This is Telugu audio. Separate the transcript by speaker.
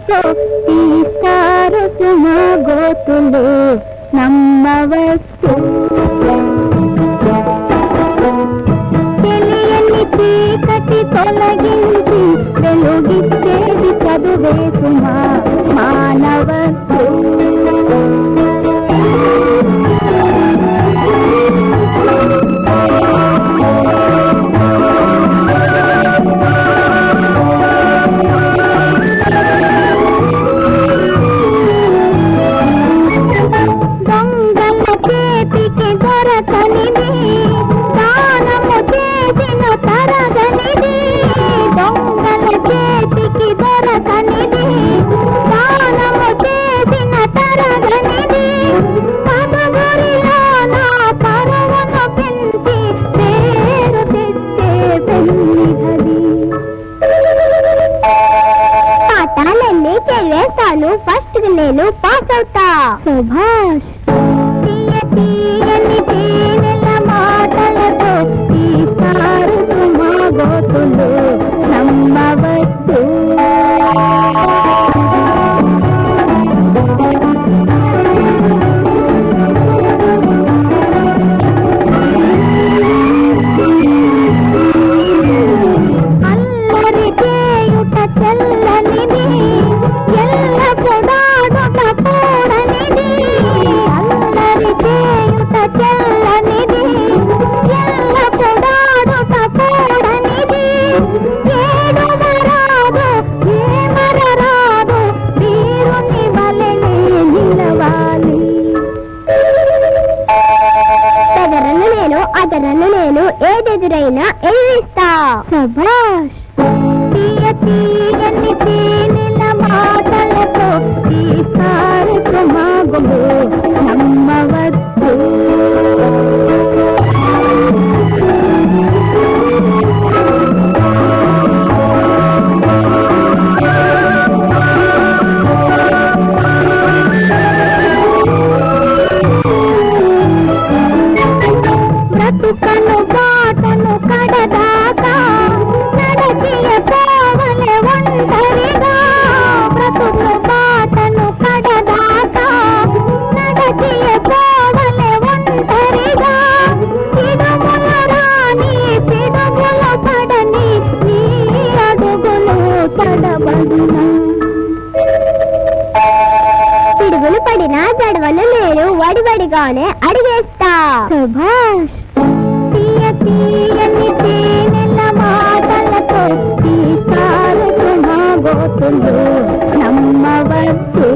Speaker 1: మాటలతో తీస్తారు సుమ గోతులు నమ్మవచ్చు. తెలియని చీకటి తొలగించి వెలుగిచ్చేది చదువే సుమ మానవచ్చు. ఫస్ట్ నేను పాస్ అవుతా. సుభాష్ తీయని తేనెల మాటలతో తీస్తారు సుమ గోతులు నమ్మవచ్చు. అల్లరి చేయుట చెల్లనిది అదరను నేను ఏదెదురైనా ఎదిరిస్తా. సుభాష్ తీయని తేనెల మాటలతో తీస్తారు సుమ గోతులు నమ్మవచ్చు. బ్రతుకను బాటను కడదాకా నడచియ పోవలే ఒంటరిగా. బ్రతుకు బాటను కడదాకా నడచియ పోవలే ఒంటరిగా. పిడుగుల రాని పిడుగుల పడని నీ అడుగులు తడబడిన. పిడుగులు పడినా జడవలు నేను వడివడిగానే అడిగేస్తా. సుభాష్ తీయని తేనెల మాటలతో తీస్తారు సుమ గోతులు నమ్మవచ్చు.